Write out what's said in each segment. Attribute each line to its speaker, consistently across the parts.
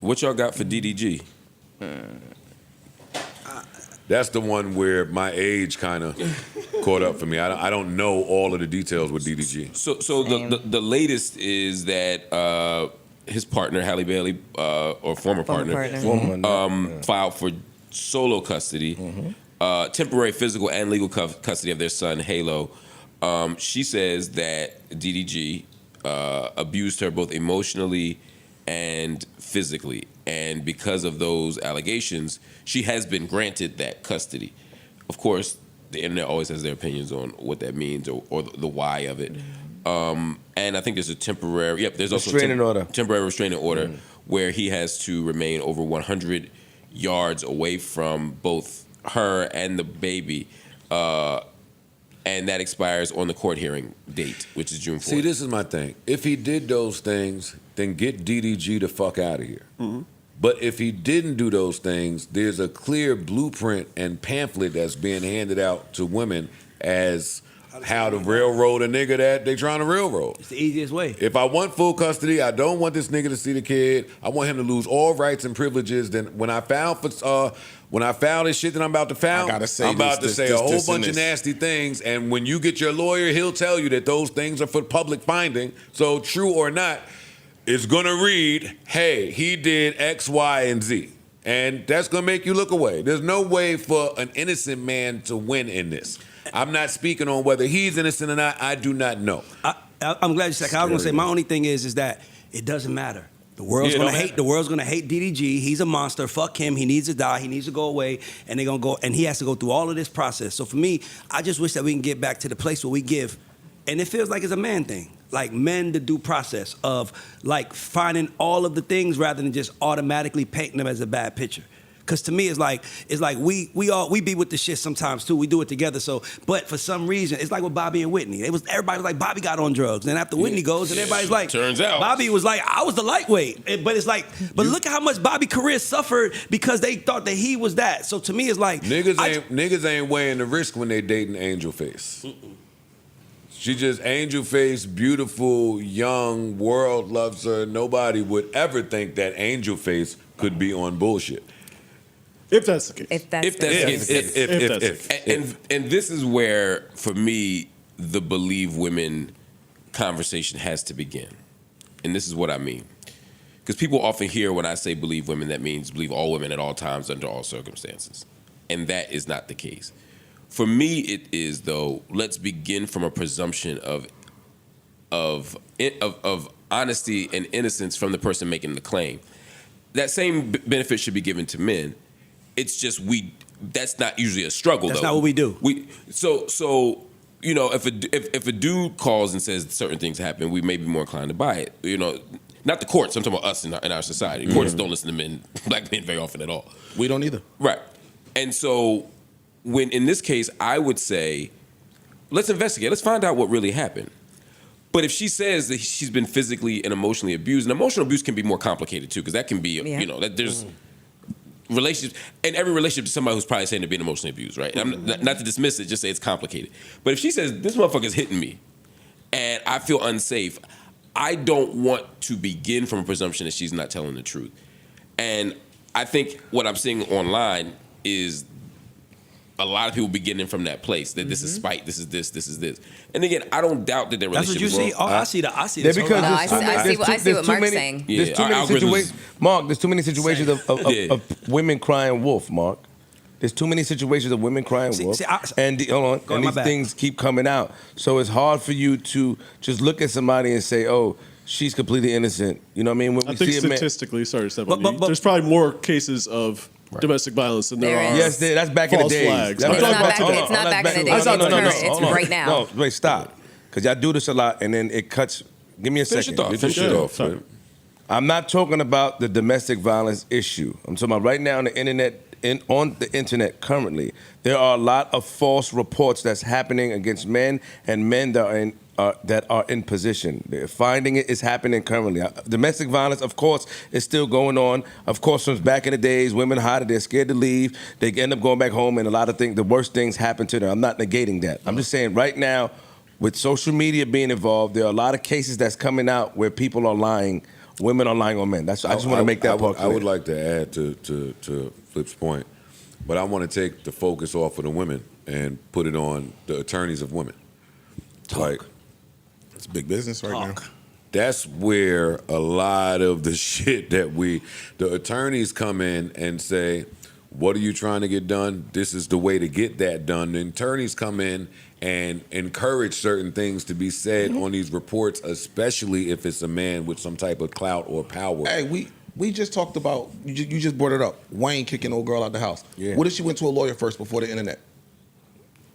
Speaker 1: What y'all got for DDG?
Speaker 2: That's the one where my age kind of caught up for me. I don't know all of the details with DDG.
Speaker 1: So the latest is that his partner Halle Bailey, or former partner, filed for solo custody, temporary physical and legal custody of their son Halo. She says that DDG abused her both emotionally and physically, and because of those allegations, she has been granted that custody. Of course, the internet always has their opinions on what that means or the why of it. And I think there's a temporary, there's also temporary restraining order where he has to remain over 100 yards away from both her and the baby. And that expires on the court hearing date, which is June 4th.
Speaker 2: See, this is my thing. If he did those things, then get DDG the fuck out of here. But if he didn't do those things, there's a clear blueprint and pamphlet that's being handed out to women as how to railroad a nigga that they trying to railroad.
Speaker 3: It's the easiest way.
Speaker 2: If I want full custody, I don't want this nigga to see the kid. I want him to lose all rights and privileges. Then when I file this shit that I'm about to file, I'm about to say a whole bunch of nasty things. And when you get your lawyer, he'll tell you that those things are for public finding. So true or not, it's gonna read, hey, he did X, Y, and Z. And that's gonna make you look away. There's no way for an innocent man to win in this. I'm not speaking on whether he's innocent or not. I do not know.
Speaker 3: I'm glad you said that. I was gonna say my only thing is that it doesn't matter. The world's gonna hate. The world's gonna hate DDG. He's a monster. Fuck him. He needs to die. He needs to go away. And they're gonna go. And he has to go through all of this process. So for me, I just wish that we can get back to the place where we give. And it feels like it's a man thing. Like men, the due process of like finding all of the things rather than just automatically painting them as a bad picture. Cause to me, it's like we be with the shit sometimes too. We do it together. So, but for some reason, it's like with Bobby and Whitney. Everybody was like Bobby got on drugs, and after Whitney goes, and everybody's like,
Speaker 1: turns out
Speaker 3: Bobby was like, I was the lightweight. But it's like, but look at how much Bobby career suffered because they thought that he was that. So to me, it's like
Speaker 2: niggas ain't weighing the risk when they dating Angel Face. She just angel face, beautiful, young, world loves her. Nobody would ever think that Angel Face could be on bullshit.
Speaker 4: If that's the case.
Speaker 1: If that's the case. And this is where, for me, the believe women conversation has to begin. And this is what I mean. Because people often hear when I say believe women, that means believe all women at all times under all circumstances. And that is not the case. For me, it is, though, let's begin from a presumption of honesty and innocence from the person making the claim. That same benefit should be given to men. It's just that's not usually a struggle.
Speaker 3: That's
Speaker 1: though.
Speaker 3: not what we do.
Speaker 1: So you know, if a dude calls and says certain things happen, we may be more inclined to buy it. You know, not the courts. I'm talking about us in our society. Mm-hmm. Courts don't listen to black men very often at all.
Speaker 4: We don't either.
Speaker 1: Right. And so when in this case, I would say, let's investigate. Let's find out what really happened. But if she says that she's been physically and emotionally abused, and emotional abuse can be more complicated too, because that can be, you know, that there's relationships, and every relationship to somebody who's probably saying they're being emotionally abused, right? I'm not to dismiss it, just say it's complicated. But if she says, this motherfucker's hitting me, and I feel unsafe, I don't want to begin from a presumption that she's not telling the truth. And I think what I'm seeing online is a lot of people beginning from that place, that this is spite, this is this, this is this. And again, I don't doubt that their relationship is wrong.
Speaker 3: That's what you see? I see
Speaker 5: Yeah,
Speaker 3: this.
Speaker 5: because
Speaker 6: I see what Mark's saying.
Speaker 5: There's too many situations, Mark, there's too many situations of women crying wolf, Mark. There's too many situations of women crying wolf. And these things keep coming out. So it's hard for you to just look at somebody and say, oh, she's completely innocent. You know what I mean? When
Speaker 4: I think statistically, sorry to step on you, there's probably more cases of domestic violence than there are.
Speaker 5: Yes, that's back in the days.
Speaker 6: It's not back in the days. It's right now.
Speaker 5: No, wait, stop. Because y'all do this a lot, and then it cuts. Give me a second.
Speaker 2: Finish it off.
Speaker 5: I'm not talking about the domestic violence issue. I'm talking about right now on the internet. On the internet currently, there are a lot of false reports that's happening against men and men that are in position. They're finding it is happening currently. Domestic violence, of course, is still going on. Of course, from back in the days, women hide it, they're scared to leave. They end up going back home, and a lot of things, the worst things happen to them. I'm not negating that. I'm just saying right now, with social media being involved, there are a lot of cases that's coming out where people are lying women are lying on men. I just want to make that part clear.
Speaker 2: I would like to add to Flip's point, but I want to take the focus off of the women and put it on the attorneys of women. Like,
Speaker 7: it's big business right now.
Speaker 2: That's where a lot of the shit that the attorneys come in and say, what are you trying to get done? This is the way to get that done. The attorneys come in and encourage certain things to be said on these reports, especially if it's a man with some type of clout or power.
Speaker 7: Hey, we just talked about, you just brought it up, Wayne kicking old girl out the house.
Speaker 2: Yeah.
Speaker 7: What if she went to a lawyer first before the internet?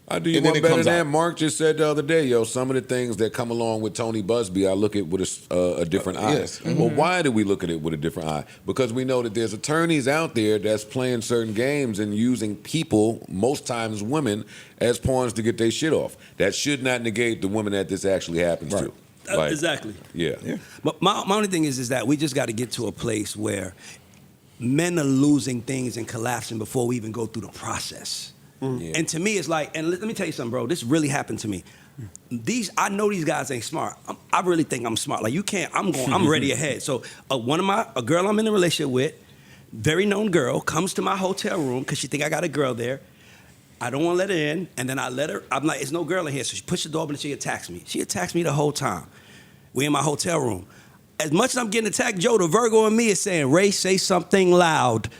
Speaker 2: I do you one better than that. Mark just said the other day, some of the things that come along with Tony Busby, I look at with a different eye.
Speaker 7: Yes. Mm-hmm.
Speaker 2: Well, why do we look at it with a different eye? Because we know that there's attorneys out there that's playing certain games and using people, most times women, as pawns to get their shit off. That should not negate the women that this actually happens to.
Speaker 3: Exactly.
Speaker 2: Yeah.
Speaker 3: But my only thing is that we just got to get to a place where men are losing things and collapsing before we even go through the process. Yeah. And to me, it's like, and let me tell you something, bro. This really happened to me. I know these guys ain't smart. I really think I'm smart. Like, you can't. I'm ready ahead. So a girl I'm in a relationship with, very known girl, comes to my hotel room because she think I got a girl there. I don't want to let her in, and then I let her. I'm like, there's no girl in here. So she pushes the door open and she attacks me. She attacks me the whole time. We in my hotel room. As much as I'm getting attacked, Joe, the Virgo in me is saying, Ray, say something loud.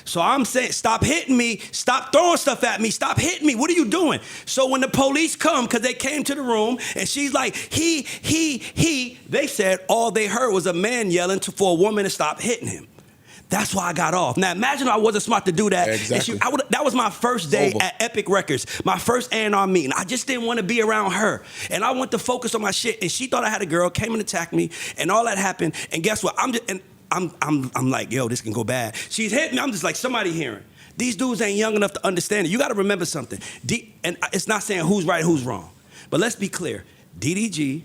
Speaker 3: So I'm saying, stop hitting me, stop throwing stuff at me, stop hitting me, what are you doing? So when the police come, because they came to the room, and she's like, he, they said all they heard was a man yelling for a woman to stop hitting him. That's why I got off. Now imagine I wasn't smart to do that.
Speaker 7: Exactly.
Speaker 3: And that was my first day at Epic Records, my first A&R meeting. I just didn't want to be around her. And I went to focus on my shit, and she thought I had a girl, came and attacked me, and all that happened. And guess what? I'm like, yo, this can go bad. She's hitting me. I'm just like, somebody hearing. These dudes ain't young enough to understand it. You got to remember something. And it's not saying who's right, who's wrong. But let's be clear. DDG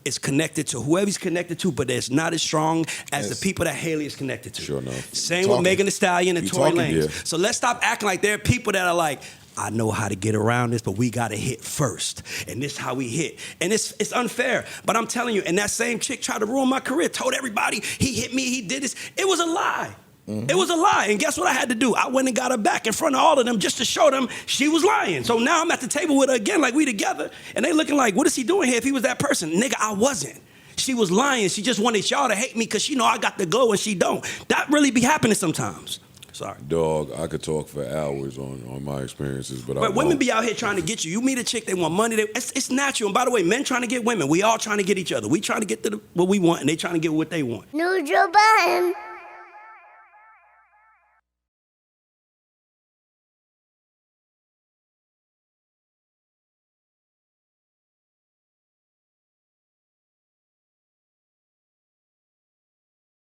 Speaker 3: is connected to whoever he's connected to, but it's not as strong as the people that Haley is connected to.
Speaker 2: Sure enough.
Speaker 3: Same with Megan Thee Stallion and Tory Lanez.
Speaker 2: Yeah.
Speaker 3: So let's stop acting like there are people that are like, I know how to get around this, but we got to hit first. And this is how we hit. And it's unfair. But I'm telling you, and that same chick tried to ruin my career, told everybody he hit me, he did this. It was a lie. Mm-hmm. It was a lie. And guess what I had to do? I went and got her back in front of all of them just to show them she was lying. So now I'm at the table with her again, like we together. And they looking like, what is he doing here if he was that person? Nigga, I wasn't. She was lying. She just wanted y'all to hate me because she know I got the glow and she don't. That really be happening sometimes. Sorry.
Speaker 2: Dog, I could talk for hours on my experiences, but
Speaker 3: women be out here trying to get you. You meet a chick, they want money. It's natural. And by the way, men trying to get women. We all trying to get each other. We trying to get to what we want, and they trying to get what they want.
Speaker 8: Neutral Budden.